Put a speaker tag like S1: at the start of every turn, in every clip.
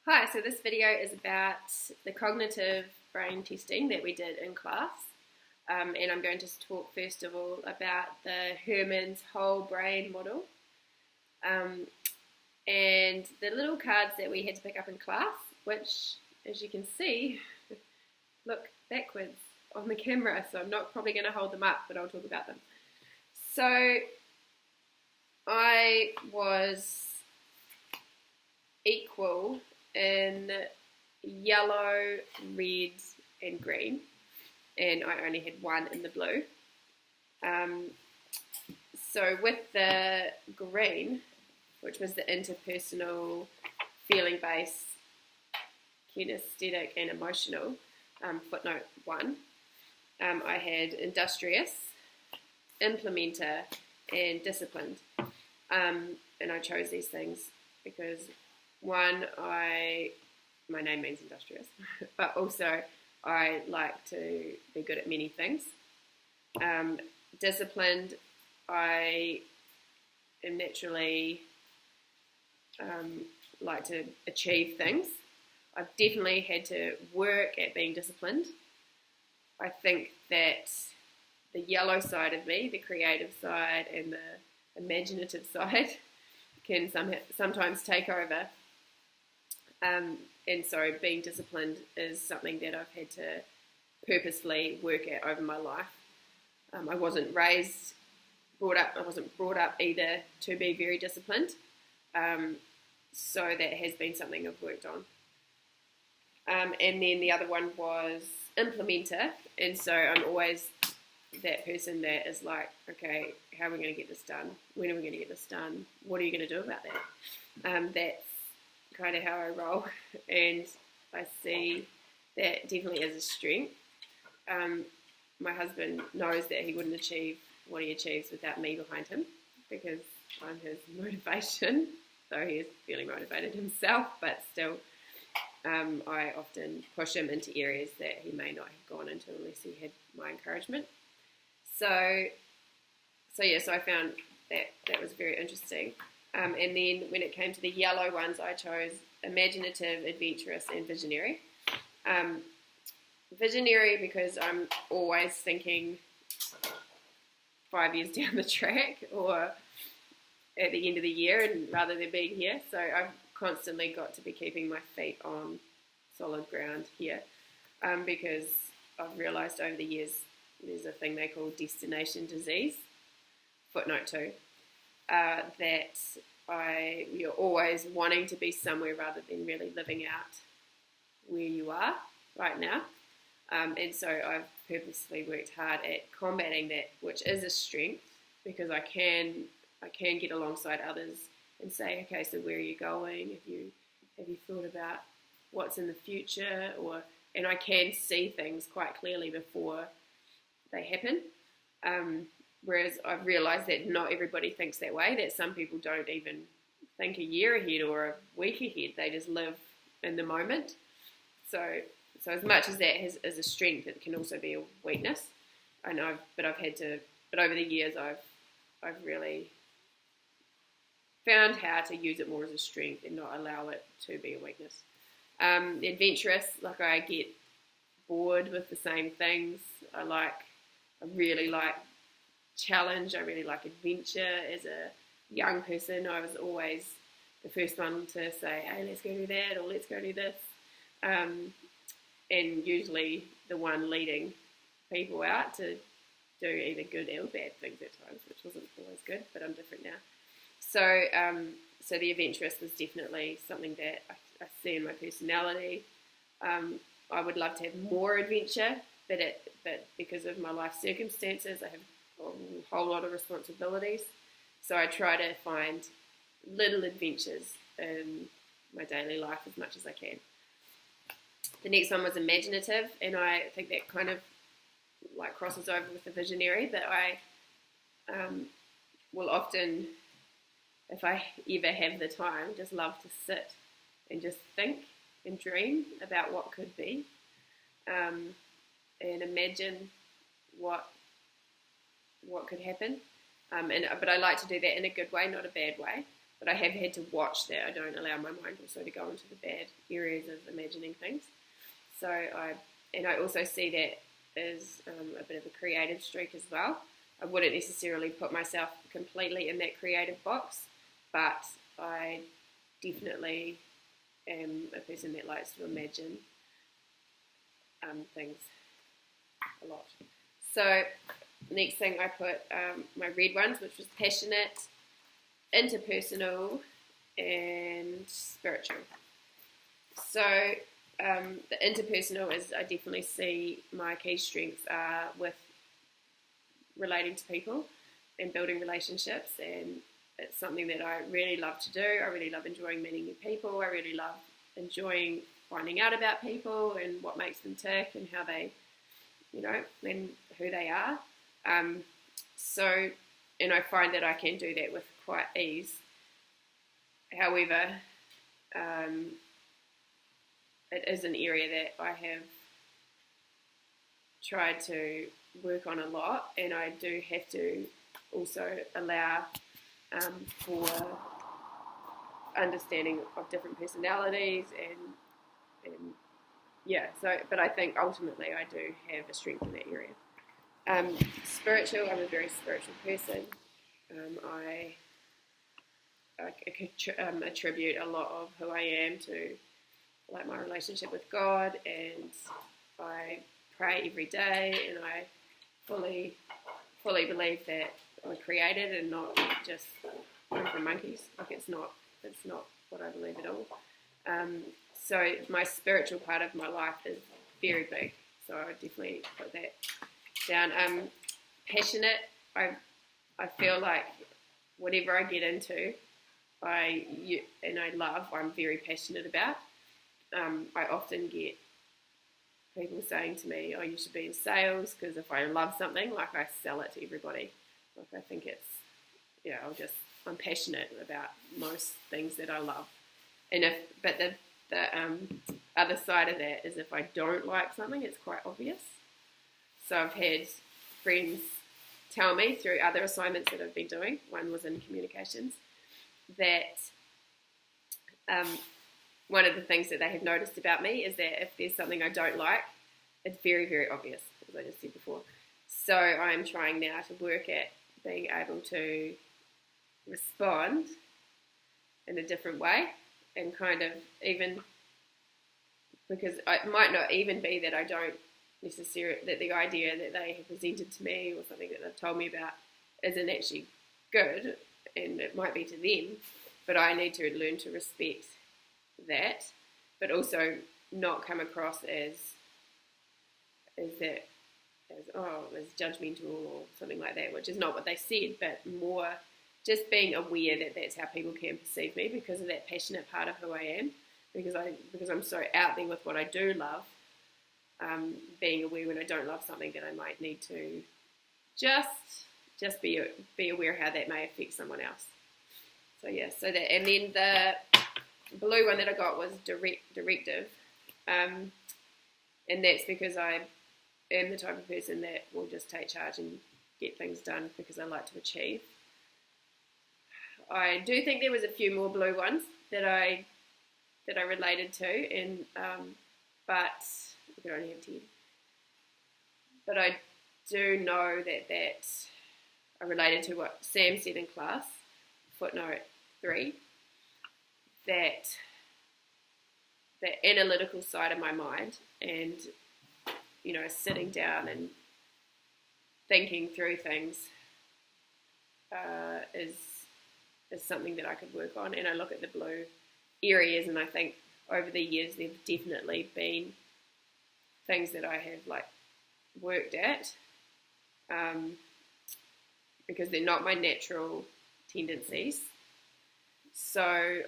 S1: Hi, so this video is about the cognitive brain testing that we did in class. And I'm going to talk first of all about the Herman's whole brain model. And the little cards that we had to pick up in class, which, as you can see, look backwards on the camera, so I'm not probably going to hold them up, but I'll talk about them. So I was equal in yellow, red and green, and I only had one in the blue. So with the green, which was the interpersonal, feeling-based, kinesthetic and emotional, footnote 1, I had industrious, implementer and disciplined. And I chose these things because one, my name means industrious, but also I like to be good at many things. Disciplined, I am naturally like to achieve things. I've definitely had to work at being disciplined. I think that the yellow side of me, the creative side and the imaginative side, can sometimes take over. And so being disciplined is something that I've had to purposefully work at over my life. I wasn't brought up either to be very disciplined. So that has been something I've worked on. And then the other one was implementer. And so I'm always that person that is like, okay, how are we going to get this done? When are we going to get this done? What are you going to do about that? That's kind of how I roll, and I see that definitely as a strength. My husband knows that he wouldn't achieve what he achieves without me behind him, because I'm his motivation, though he is feeling motivated himself, but still I often push him into areas that he may not have gone into unless he had my encouragement. So I found that was very interesting. And then when it came to the yellow ones, I chose imaginative, adventurous, and visionary. Visionary because I'm always thinking 5 years down the track or at the end of the year, and rather than being here. So I've constantly got to be keeping my feet on solid ground here, because I've realised over the years there's a thing they call destination disease, footnote 2. That you're always wanting to be somewhere rather than really living out where you are right now. And so I've purposely worked hard at combating that, which is a strength, because I can get alongside others and say, okay, so where are you going? Have you thought about what's in the future? And I can see things quite clearly before they happen. Whereas I've realised that not everybody thinks that way, that some people don't even think a year ahead or a week ahead. They just live in the moment. So as much as that is a strength, it can also be a weakness. I know, but over the years I've really found how to use it more as a strength and not allow it to be a weakness. Adventurous, like I get bored with the same things. I really like challenge. I really like adventure. As a young person, I was always the first one to say, hey, let's go do that, or let's go do this, and usually the one leading people out to do either good or bad things at times, which wasn't always good, but I'm different now. So the adventurous was definitely something that I see in my personality. I would love to have more adventure, but because of my life circumstances, I have a whole lot of responsibilities. So I try to find little adventures in my daily life as much as I can. The next one was imaginative, and I think that kind of like crosses over with the visionary, but I will often, if I ever have the time, just love to sit and just think and dream about what could be, and imagine what could happen. But I like to do that in a good way, not a bad way. but I have had to watch that. I don't allow my mind also to go into the bad areas of imagining things. So I also see that as a bit of a creative streak as well. I wouldn't necessarily put myself completely in that creative box, but I definitely am a person that likes to imagine things a lot. So next thing I put my red ones, which was passionate, interpersonal, and spiritual. So the interpersonal is, I definitely see my key strengths are with relating to people and building relationships, and it's something that I really love to do. I really love enjoying meeting new people. I really love enjoying finding out about people and what makes them tick and how they, and who they are. And I find that I can do that with quite ease. However, it is an area that I have tried to work on a lot, and I do have to also allow for understanding of different personalities and yeah. So, but I think ultimately I do have a strength in that area. Spiritual, I'm a very spiritual person. I attribute a lot of who I am to like my relationship with God, and I pray every day, and I fully believe that we're created and not just come from monkeys. Like it's not what I believe at all. So my spiritual part of my life is very big. So I definitely put that down. Passionate. I feel like whatever I get into, I love. I'm very passionate about. I often get people saying to me, "Oh, you should be in sales," because if I love something, like I sell it to everybody. Like I think it's, I'm passionate about most things that I love. And but the other side of that is if I don't like something, it's quite obvious. So I've had friends tell me through other assignments that I've been doing, one was in communications, that one of the things that they have noticed about me is that if there's something I don't like, it's very, very obvious, as I just said before. So I'm trying now to work at being able to respond in a different way, and kind of even, because it might not even be that I don't necessarily, that the idea that they have presented to me or something that they've told me about isn't actually good, and it might be to them, but I need to learn to respect that, but also not come across as judgmental or something like that, which is not what they said, but more just being aware that that's how people can perceive me because of that passionate part of who I am, because I'm so out there with what I do love. Being aware when I don't love something that I might need to just be aware how that may affect someone else. So yeah, and then the blue one that I got was directive, and that's because I am the type of person that will just take charge and get things done because I like to achieve. I do think there was a few more blue ones that I related to, and but we could only have 10. But I do know that I related to what Sam said in class, footnote 3, that the analytical side of my mind and, sitting down and thinking through things is something that I could work on. And I look at the blue areas, and I think over the years there've definitely been things that I have worked at, because they're not my natural tendencies. So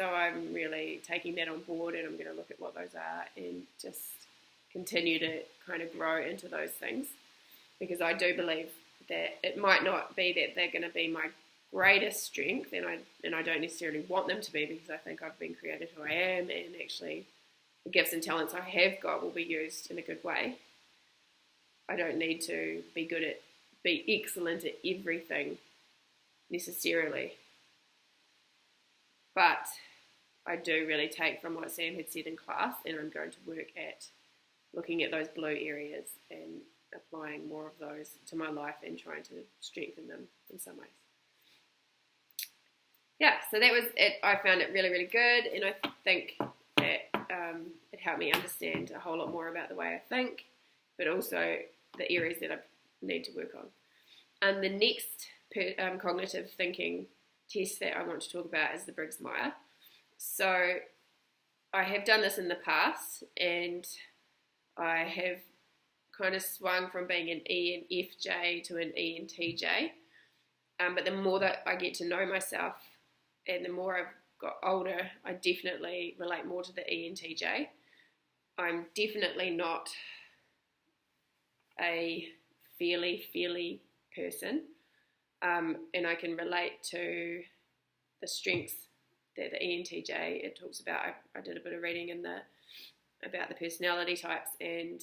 S1: I'm really taking that on board, and I'm going to look at what those are and just continue to kind of grow into those things, because I do believe that it might not be that they're going to be my greatest strength, and I don't necessarily want them to be, because I think I've been created who I am, and actually the gifts and talents I have got will be used in a good way. I don't need to be excellent at everything necessarily. But I do really take from what Sam had said in class, and I'm going to work at looking at those blue areas and applying more of those to my life and trying to strengthen them in some ways. Yeah, so that was it. I found it really, really good, and I think that it helped me understand a whole lot more about the way I think, but also the areas that I need to work on. And the next cognitive thinking test that I want to talk about is the Briggs Meyer. So I have done this in the past, and I have kind of swung from being an ENFJ to an ENTJ. But the more that I get to know myself and the more I've got older, I definitely relate more to the ENTJ. I'm definitely not a feely person, and I can relate to the strengths that the ENTJ it talks about. I did a bit of reading about the personality types and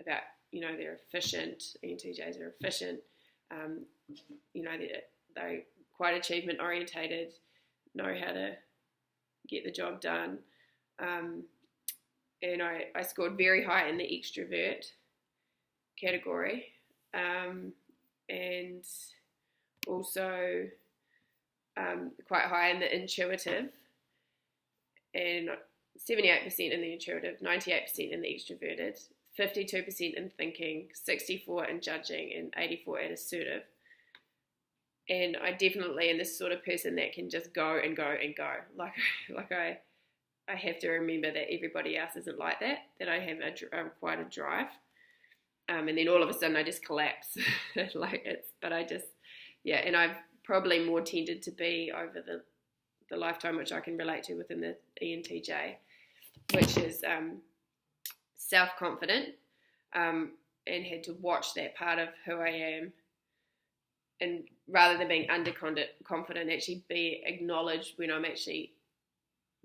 S1: about, they're efficient. ENTJs are efficient. They're quite achievement orientated, know how to get the job done. And I scored very high in the extrovert category, and also quite high in the intuitive, and 78% in the intuitive, 98% in the extroverted, 52% in thinking, 64% in judging, and 84% in assertive. And I definitely am this sort of person that can just go and go and go. Like I have to remember that everybody else isn't like that I have quite a drive. And then all of a sudden I just collapse. And I've probably more tended to be over the lifetime, which I can relate to within the ENTJ, which is self-confident, and had to watch that part of who I am, and rather than being underconfident, actually be acknowledged when I'm actually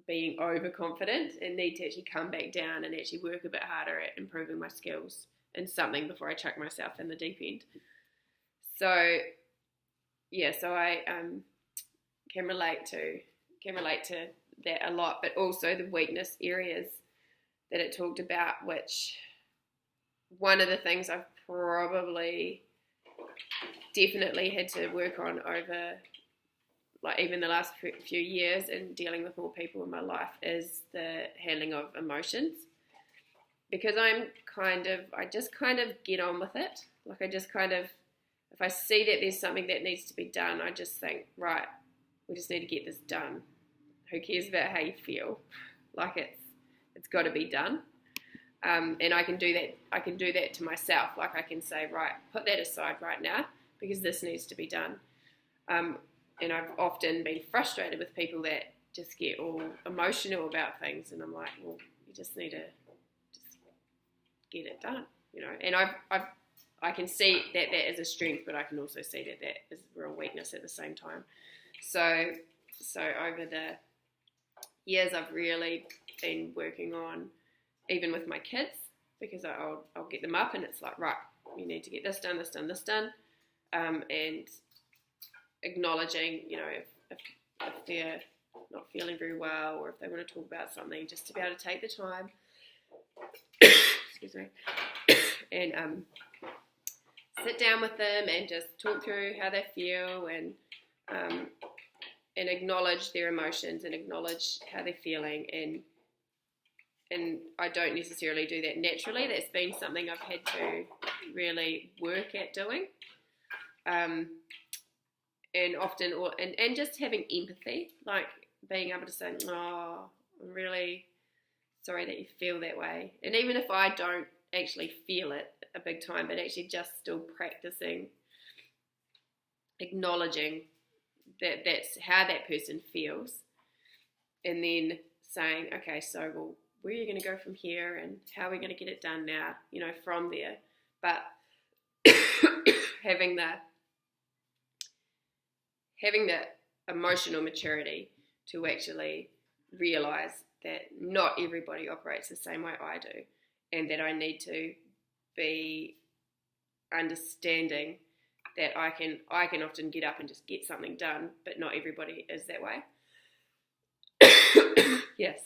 S1: being overconfident, and need to actually come back down and actually work a bit harder at improving my skills in something before I chuck myself in the deep end. So I can relate to that a lot, but also the weakness areas that it talked about, which one of the things I've probably definitely had to work on over even the last few years in dealing with more people in my life is the handling of emotions, because I just kind of get on with it. If I see that there's something that needs to be done, I just think, right, we just need to get this done. Who cares about how you feel? It's got to be done. And I can do that. I can do that to myself. I can say, right, put that aside right now because this needs to be done. And I've often been frustrated with people that just get all emotional about things, and I'm like, well, you just need to just get it done, And I can see that is a strength, but I can also see that is a real weakness at the same time. So over the years, I've really been working on, even with my kids, because I'll get them up and it's like, right, you need to get this done, and acknowledging, if they're not feeling very well, or if they want to talk about something, just to be able to take the time, excuse me, and sit down with them and just talk through how they feel, and acknowledge their emotions and acknowledge how they're feeling, and I don't necessarily do that naturally. That's been something I've had to really work at doing. And often, and just having empathy, being able to say, oh, I'm really sorry that you feel that way. And even if I don't actually feel it a big time, but actually just still practicing acknowledging that that's how that person feels, and then saying, okay, so well, where are you going to go from here, and how are we going to get it done now, from there. But having the emotional maturity to actually realize that not everybody operates the same way I do, and that I need to be understanding that I can often get up and just get something done, but not everybody is that way. Yes.